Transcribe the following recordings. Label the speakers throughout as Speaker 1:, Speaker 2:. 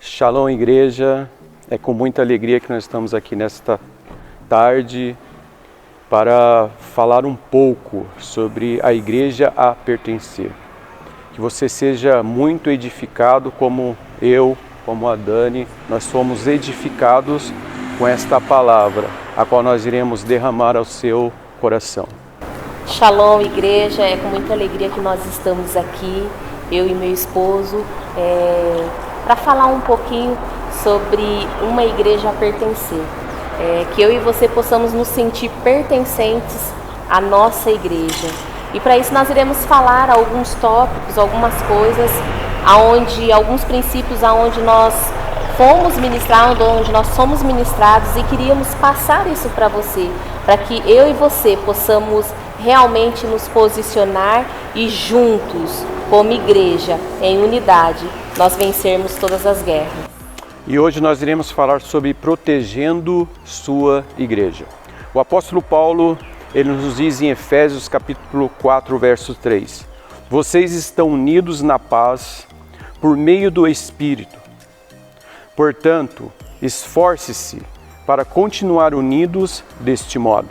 Speaker 1: Shalom, igreja. É com muita alegria que nós estamos aqui nesta tarde para falar um pouco sobre a igreja a pertencer. Que você seja muito edificado como eu, como a Dani, nós somos edificados com esta palavra, a qual nós iremos derramar ao seu coração.
Speaker 2: Shalom, igreja. É com muita alegria que nós estamos aqui, eu e meu esposo, para falar um pouquinho sobre uma igreja a pertencer. Que eu e você possamos nos sentir pertencentes à nossa igreja. E para isso nós iremos falar alguns tópicos, algumas coisas, alguns princípios aonde nós fomos ministrados, onde nós somos ministrados, e queríamos passar isso para você, para que eu e você possamos realmente nos posicionar e juntos, como igreja, em unidade, nós vencermos todas as guerras.
Speaker 1: E hoje nós iremos falar sobre protegendo sua igreja. O apóstolo Paulo, ele nos diz em Efésios capítulo 4, verso 3: vocês estão unidos na paz por meio do Espírito. Portanto, esforce-se para continuar unidos deste modo.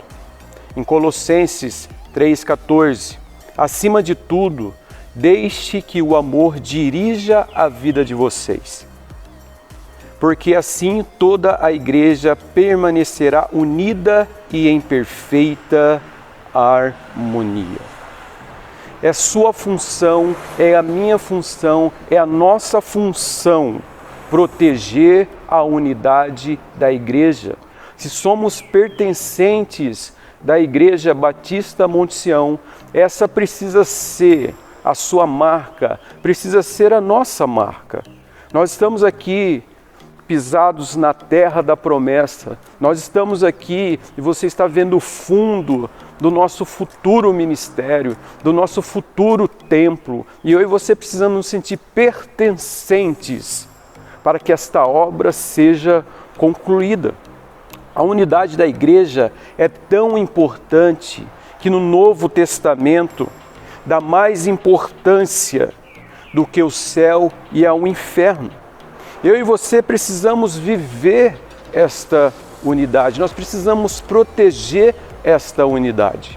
Speaker 1: Em Colossenses 3,14, acima de tudo, deixe que o amor dirija a vida de vocês, porque assim toda a igreja permanecerá unida e em perfeita harmonia. É sua função, é a minha função, é a nossa função proteger a unidade da igreja. Se somos pertencentes da Igreja Batista Monte Sião, essa precisa ser a sua marca, precisa ser a nossa marca. Nós estamos aqui pisados na terra da promessa, nós estamos aqui e você está vendo o fundo do nosso futuro ministério, do nosso futuro templo, e eu e você precisamos nos sentir pertencentes para que esta obra seja concluída. A unidade da igreja é tão importante que no Novo Testamento dá mais importância do que o céu e ao inferno. Eu e você precisamos viver esta unidade, nós precisamos proteger esta unidade.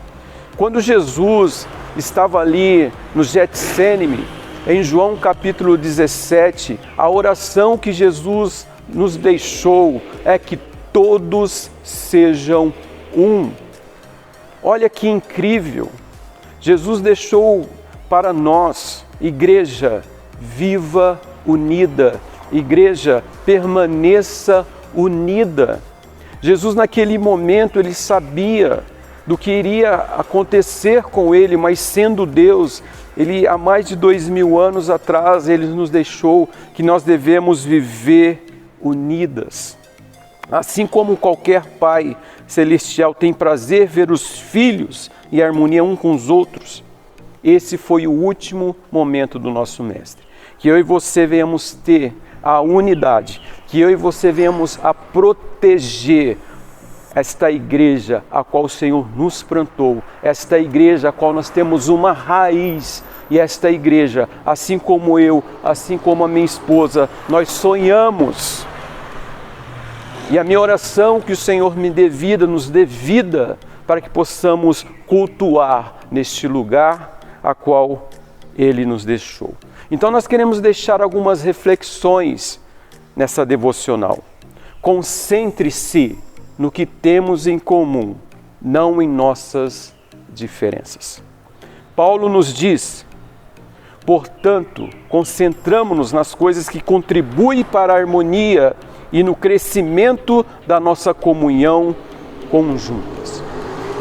Speaker 1: Quando Jesus estava ali no Getsêmani, em João capítulo 17, a oração que Jesus nos deixou é que todos sejam um. Olha que incrível! Jesus deixou para nós, igreja viva, unida, igreja permaneça unida. Jesus naquele momento ele sabia do que iria acontecer com ele, mas sendo Deus, ele há mais de 2000 anos atrás, ele nos deixou que nós devemos viver unidas. Assim como qualquer pai celestial tem prazer ver os filhos em harmonia um com os outros, esse foi o último momento do nosso mestre. Que eu e você venhamos ter a unidade, que eu e você venhamos a proteger esta igreja a qual o Senhor nos plantou, esta igreja a qual nós temos uma raiz, e esta igreja, assim como eu, assim como a minha esposa, nós sonhamos. E a minha oração que o Senhor me dê vida, nos dê vida, para que possamos cultuar neste lugar a qual Ele nos deixou. Então nós queremos deixar algumas reflexões nessa devocional. Concentre-se no que temos em comum, não em nossas diferenças. Paulo nos diz: portanto, concentramo-nos nas coisas que contribuem para a harmonia e no crescimento da nossa comunhão conjuntas.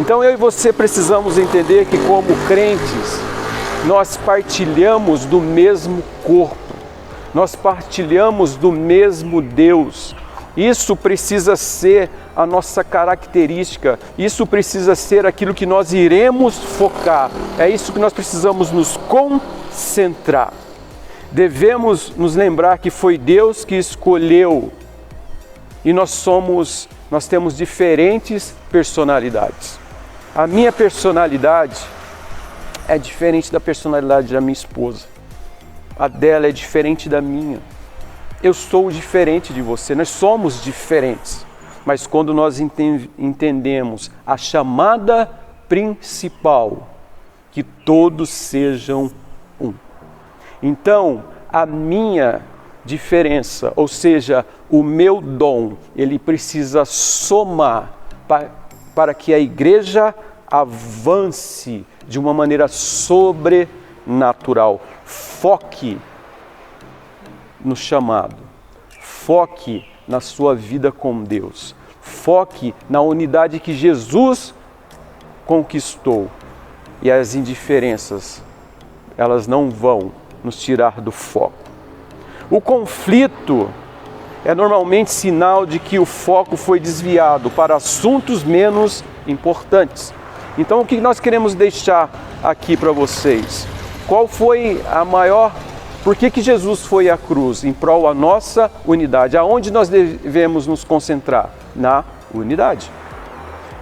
Speaker 1: Então eu e você precisamos entender que como crentes, nós partilhamos do mesmo corpo, nós partilhamos do mesmo Deus. Isso precisa ser a nossa característica, isso precisa ser aquilo que nós iremos focar, é isso que nós precisamos nos concentrar. Devemos nos lembrar que foi Deus que escolheu e nós temos diferentes personalidades. A minha personalidade é diferente da personalidade da minha esposa. A dela é diferente da minha. eu sou diferente de você, nós somos diferentes. Mas quando nós entendemos a chamada principal, que todos sejam um. Então, a minha diferença, ou seja, o meu dom, ele precisa somar para que a igreja avance de uma maneira sobrenatural. Foque no chamado, foque na sua vida com Deus, foque na unidade que Jesus conquistou, e as indiferenças, elas não vão nos tirar do foco. O conflito é normalmente sinal de que o foco foi desviado para assuntos menos importantes. Então, o que nós queremos deixar aqui para vocês? Qual foi a maior... Por que Jesus foi à cruz? Em prol da nossa unidade. Aonde nós devemos nos concentrar? Na unidade.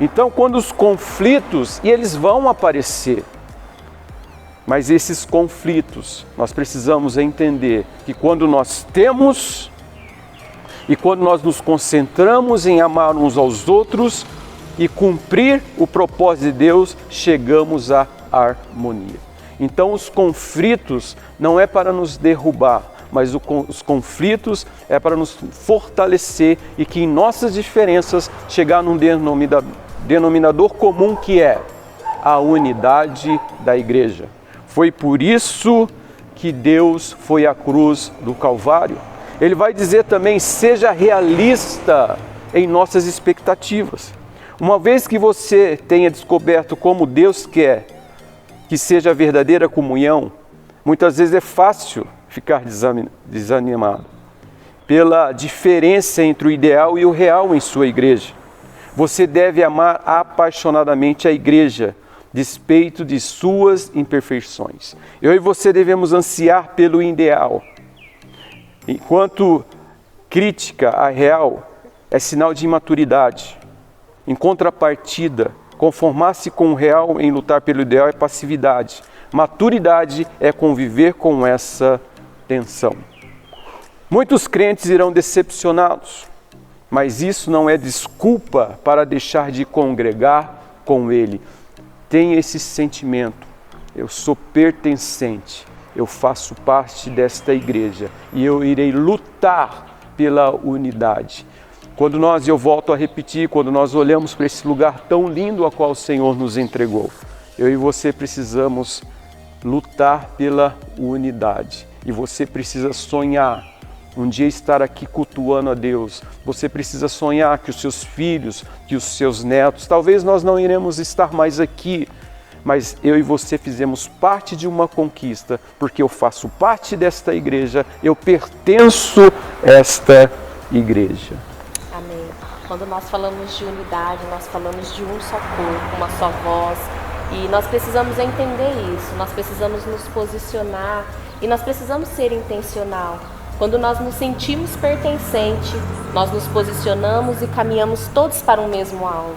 Speaker 1: Então, quando os conflitos, e eles vão aparecer, mas esses conflitos, nós precisamos entender que quando nós temos e quando nós nos concentramos em amar uns aos outros e cumprir o propósito de Deus, chegamos à harmonia. Então os conflitos não é para nos derrubar, mas os conflitos é para nos fortalecer e que em nossas diferenças chegar num denominador comum, que é a unidade da igreja. Foi por isso que Deus foi à cruz do Calvário. Ele vai dizer também, seja realista em nossas expectativas. Uma vez que você tenha descoberto como Deus quer que seja a verdadeira comunhão, muitas vezes é fácil ficar desanimado pela diferença entre o ideal e o real em sua igreja. Você deve amar apaixonadamente a igreja, despeito de suas imperfeições. Eu e você devemos ansiar pelo ideal. Enquanto crítica a real é sinal de imaturidade. Em contrapartida, conformar-se com o real em lutar pelo ideal é passividade. Maturidade é conviver com essa tensão. Muitos crentes irão decepcionados, mas isso não é desculpa para deixar de congregar com Ele. Tenha esse sentimento, eu sou pertencente, eu faço parte desta igreja e eu irei lutar pela unidade. Quando eu volto a repetir, quando nós olhamos para esse lugar tão lindo a qual o Senhor nos entregou, eu e você precisamos lutar pela unidade. E você precisa sonhar um dia estar aqui cultuando a Deus. Você precisa sonhar que os seus filhos, que os seus netos, talvez nós não iremos estar mais aqui, mas eu e você fizemos parte de uma conquista, porque eu faço parte desta igreja, eu pertenço a esta igreja.
Speaker 2: Amém. Quando nós falamos de unidade, nós falamos de um só corpo, uma só voz, e nós precisamos entender isso, nós precisamos nos posicionar e nós precisamos ser intencional. Quando nós nos sentimos pertencentes, nós nos posicionamos e caminhamos todos para o mesmo alvo.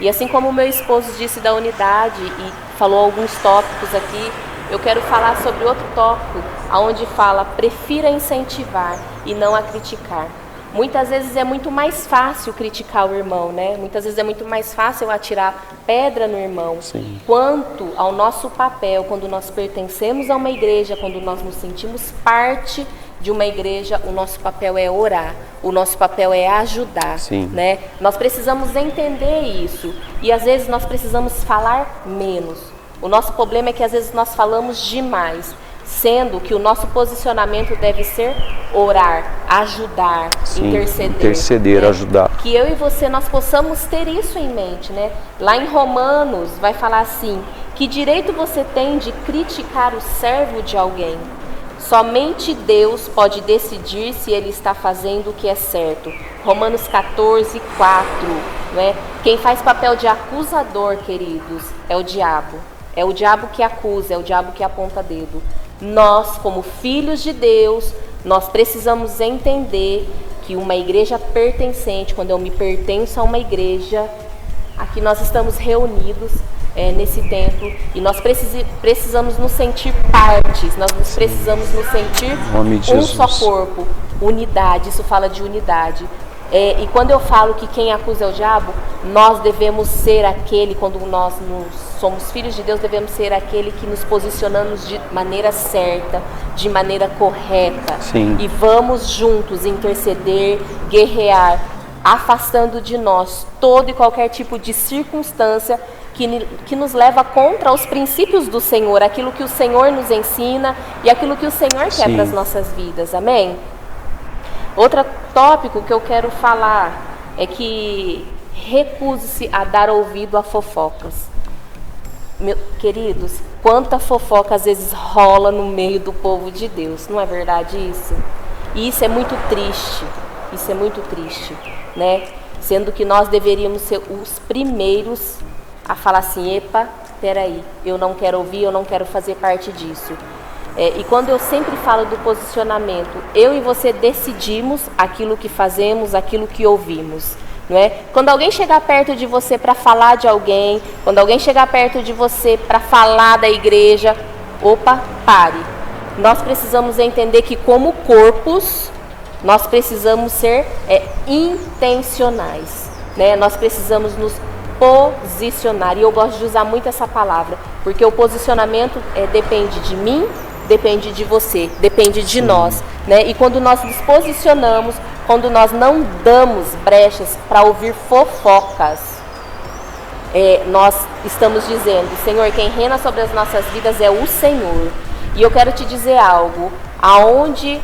Speaker 2: E assim como o meu esposo disse da unidade e falou alguns tópicos aqui, eu quero falar sobre outro tópico, onde fala, prefira incentivar e não a criticar. Muitas vezes é muito mais fácil criticar o irmão, né? Muitas vezes é muito mais fácil atirar pedra no irmão.
Speaker 1: Sim.
Speaker 2: Quanto ao nosso papel, quando nós pertencemos a uma igreja, quando nós nos sentimos parte de uma igreja, o nosso papel é orar, o nosso papel é ajudar, né? Nós precisamos entender isso e às vezes nós precisamos falar menos. O nosso problema é que às vezes nós falamos demais, sendo que o nosso posicionamento deve ser orar, ajudar, interceder,
Speaker 1: né? Ajudar.
Speaker 2: Que eu e você nós possamos ter isso em mente, né? Lá em Romanos vai falar assim, que direito você tem de criticar o servo de alguém? Somente Deus pode decidir se ele está fazendo o que é certo. Romanos 14, 4. Né? Quem faz papel de acusador, queridos, é o diabo. É o diabo que acusa, é o diabo que aponta dedo. Nós, como filhos de Deus, nós precisamos entender que uma igreja pertencente, quando eu me pertenço a uma igreja, aqui nós estamos reunidos nesse templo e nós precisamos nos sentir partes, nós precisamos nos sentir um só corpo. unidade, isso fala de unidade. E quando eu falo que quem acusa é o diabo, nós devemos ser aquele, quando nós somos filhos de Deus, devemos ser aquele que nos posicionamos de maneira certa, de maneira correta.
Speaker 1: Sim.
Speaker 2: E vamos juntos interceder, guerrear, afastando de nós todo e qualquer tipo de circunstância que nos leva contra os princípios do Senhor, aquilo que o Senhor nos ensina e aquilo que o Senhor quer para as nossas vidas. Amém? Outro tópico que eu quero falar é que recuse-se a dar ouvido a fofocas. Queridos, quanta fofoca às vezes rola no meio do povo de Deus, não é verdade isso? E isso é muito triste, né? Sendo que nós deveríamos ser os primeiros a falar assim, epa, peraí, eu não quero ouvir, eu não quero fazer parte disso. E quando eu sempre falo do posicionamento, eu e você decidimos aquilo que fazemos, aquilo que ouvimos, não é? Quando alguém chegar perto de você para falar de alguém, quando alguém chegar perto de você para falar da igreja, opa, pare. Nós precisamos entender que como corpos, nós precisamos ser intencionais, né? Nós precisamos nos posicionar, e eu gosto de usar muito essa palavra, porque o posicionamento depende de mim, depende de você, depende de nós, né? E quando nós nos posicionamos, quando nós não damos brechas para ouvir fofocas, nós estamos dizendo, Senhor, quem reina sobre as nossas vidas é o Senhor. E eu quero te dizer algo, aonde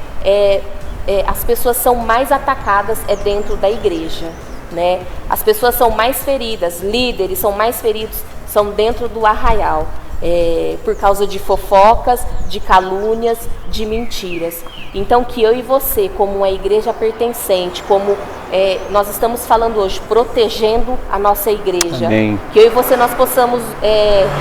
Speaker 2: as pessoas são mais atacadas é dentro da igreja, né? As pessoas são mais feridas, líderes são mais feridos, são dentro do arraial. Por causa de fofocas, de calúnias, de mentiras. Então que eu e você, como uma igreja pertencente, como nós estamos falando hoje, protegendo a nossa igreja,
Speaker 1: Amém.
Speaker 2: Que eu e você nós possamos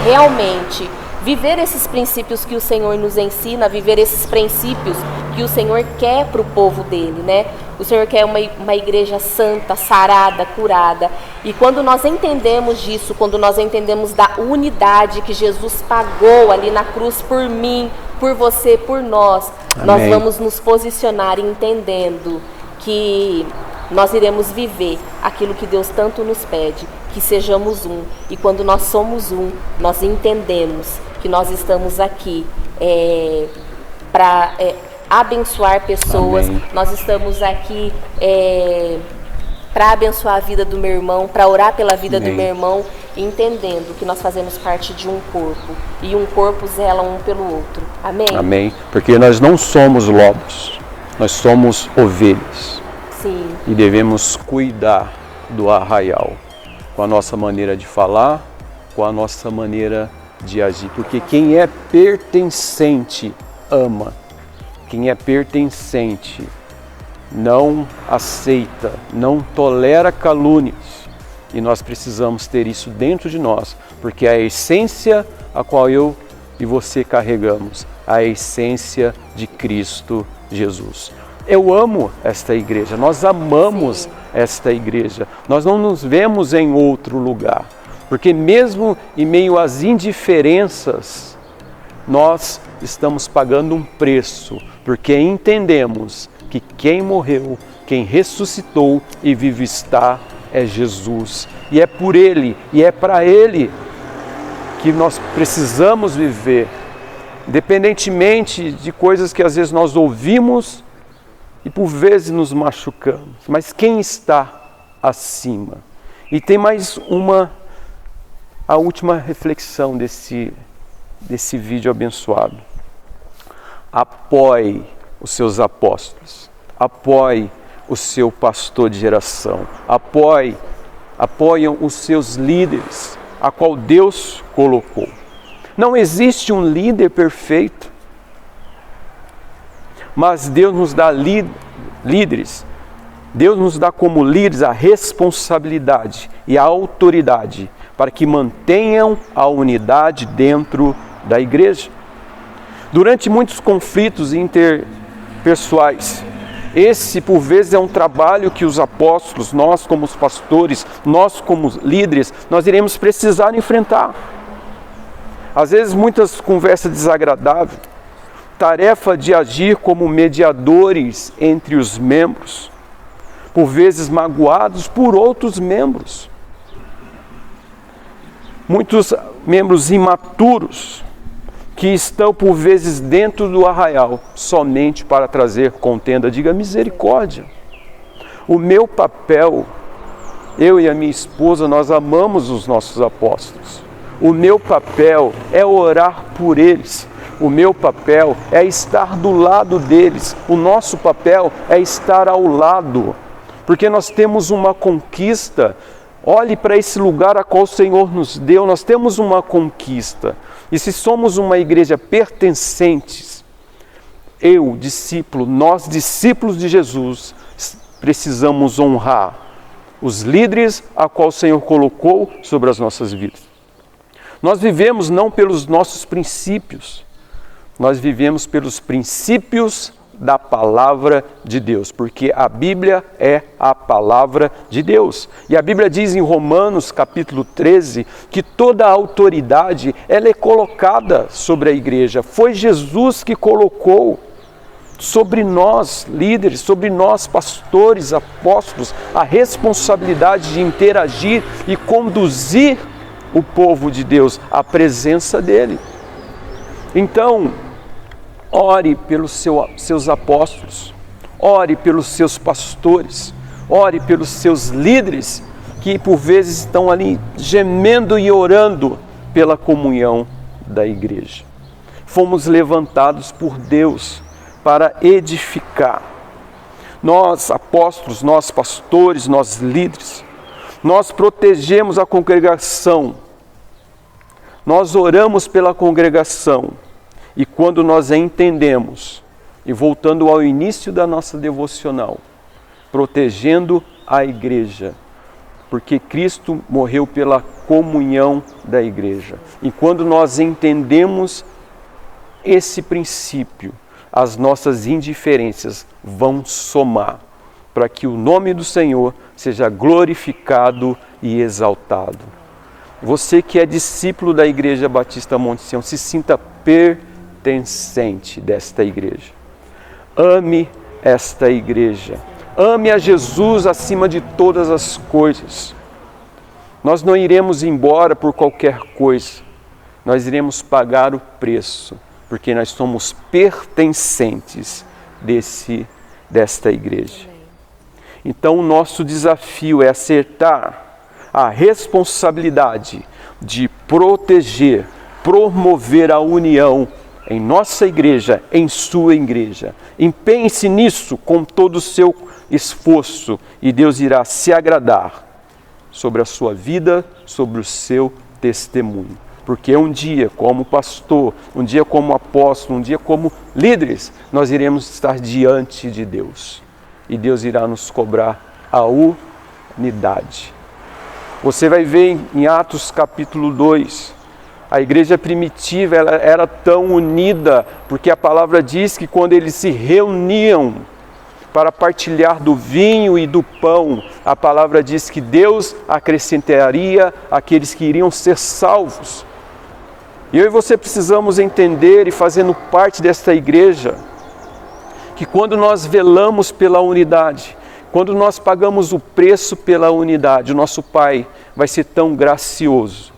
Speaker 2: realmente viver esses princípios que o Senhor nos ensina, viver esses princípios que o Senhor quer para o povo dele, né? O Senhor quer uma igreja santa, sarada, curada. E quando nós entendemos disso, quando nós entendemos da unidade que Jesus pagou ali na cruz por mim, por você, por nós,
Speaker 1: Amém.
Speaker 2: Nós vamos nos posicionar entendendo que nós iremos viver aquilo que Deus tanto nos pede, que sejamos um. E quando nós somos um, nós entendemos que nós estamos aqui para abençoar pessoas. Amém. Nós estamos aqui para abençoar a vida do meu irmão, para orar pela vida Amém. Do meu irmão, entendendo que nós fazemos parte de um corpo e um corpo zela um pelo outro. Amém?
Speaker 1: Amém. Porque nós não somos lobos, nós somos ovelhas.
Speaker 2: Sim.
Speaker 1: E devemos cuidar do arraial com a nossa maneira de falar, com a nossa maneira de agir. Porque quem é pertencente ama. Quem é pertencente não aceita, não tolera calúnias. E nós precisamos ter isso dentro de nós, porque é a essência a qual eu e você carregamos, a essência de Cristo Jesus. Eu amo esta igreja, nós amamos Sim. esta igreja, nós não nos vemos em outro lugar, porque mesmo em meio às indiferenças, nós estamos pagando um preço, porque entendemos que quem morreu, quem ressuscitou e vive está é Jesus. E é por Ele, e é para Ele que nós precisamos viver, independentemente de coisas que às vezes nós ouvimos e por vezes nos machucamos. Mas quem está acima? E tem mais a última reflexão desse vídeo abençoado. Apoie os seus apóstolos, apoie o seu pastor de geração, apoiam os seus líderes, a qual Deus colocou. Não existe um líder perfeito, mas Deus nos dá líderes, Deus nos dá como líderes a responsabilidade e a autoridade para que mantenham a unidade dentro da igreja. Durante muitos conflitos interpessoais, esse por vezes é um trabalho que os apóstolos, nós como os pastores, nós como líderes, nós iremos precisar enfrentar. Às vezes muitas conversas desagradáveis, tarefa de agir como mediadores entre os membros, por vezes magoados por outros membros. Muitos membros imaturos que estão por vezes dentro do arraial somente para trazer contenda. Diga misericórdia. O meu papel, eu e a minha esposa, nós amamos os nossos apóstolos. O meu papel é orar por eles. O meu papel é estar do lado deles. O nosso papel é estar ao lado. Porque nós temos uma conquista. Olhe para esse lugar a qual o Senhor nos deu. Nós temos uma conquista. E se somos uma igreja pertencentes, eu, discípulo, nós, discípulos de Jesus, precisamos honrar os líderes a qual o Senhor colocou sobre as nossas vidas. Nós vivemos não pelos nossos princípios, nós vivemos pelos princípios da palavra de Deus, porque a Bíblia é a palavra de Deus. E a Bíblia diz em Romanos capítulo 13 que toda a autoridade ela é colocada sobre a igreja. Foi Jesus que colocou sobre nós líderes, sobre nós pastores, apóstolos, a responsabilidade de interagir e conduzir o povo de Deus à presença dele. Então, ore pelos seus apóstolos, ore pelos seus pastores, ore pelos seus líderes que por vezes estão ali gemendo e orando pela comunhão da igreja. Fomos levantados por Deus para edificar. Nós apóstolos, nós pastores, nós líderes, nós protegemos a congregação, nós oramos pela congregação. E quando nós a entendemos, e voltando ao início da nossa devocional, protegendo a igreja, porque Cristo morreu pela comunhão da igreja. E quando nós entendemos esse princípio, as nossas indiferenças vão somar para que o nome do Senhor seja glorificado e exaltado. Você que é discípulo da Igreja Batista Monte Sião, se sinta pertencente desta igreja. Ame esta igreja. Ame a Jesus acima de todas as coisas. Nós não iremos embora por qualquer coisa. Nós iremos pagar o preço, porque nós somos pertencentes desta igreja. Então o nosso desafio é acertar a responsabilidade de proteger, promover a união em nossa igreja, em sua igreja. Empenhe-se nisso com todo o seu esforço e Deus irá se agradar sobre a sua vida, sobre o seu testemunho. Porque um dia como pastor, um dia como apóstolo, um dia como líderes, nós iremos estar diante de Deus. E Deus irá nos cobrar a unidade. Você vai ver em Atos capítulo 2, a igreja primitiva ela era tão unida, porque a palavra diz que quando eles se reuniam para partilhar do vinho e do pão, a palavra diz que Deus acrescentaria aqueles que iriam ser salvos. E eu e você precisamos entender, e fazendo parte desta igreja, que quando nós velamos pela unidade, quando nós pagamos o preço pela unidade, o nosso Pai vai ser tão gracioso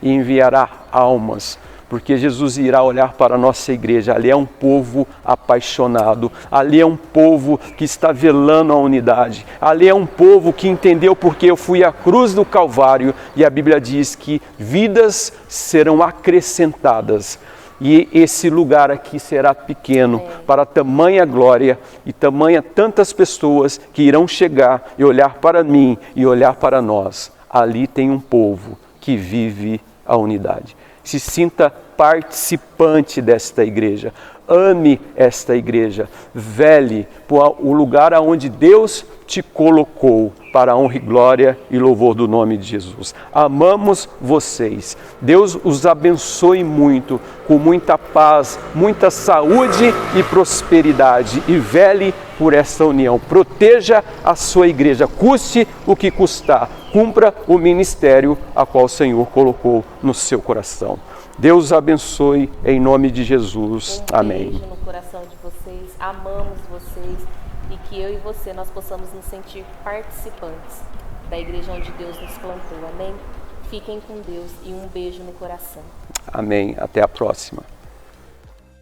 Speaker 1: e enviará almas, porque Jesus irá olhar para a nossa igreja. Ali é um povo apaixonado, ali é um povo que está velando a unidade, ali é um povo que entendeu porque eu fui à cruz do Calvário, e a Bíblia diz que vidas serão acrescentadas. E esse lugar aqui será pequeno para tamanha glória e tamanha tantas pessoas que irão chegar e olhar para mim e olhar para nós. Ali tem um povo que vive a unidade. Se sinta participante desta igreja. Ame esta igreja. Vele por o lugar aonde Deus te colocou para a honra e glória e louvor do nome de Jesus. Amamos vocês. Deus os abençoe muito, com muita paz, muita saúde e prosperidade. E vele por essa união. Proteja a sua igreja, custe o que custar. Cumpra o ministério a qual o Senhor colocou no seu coração. Deus os abençoe em nome de Jesus. Amém.
Speaker 2: Beijo no coração de vocês, amamos vocês e que eu e você nós possamos nos sentir participantes da igreja onde Deus nos plantou. Amém? Fiquem com Deus e um beijo no coração.
Speaker 1: Amém. Até a próxima.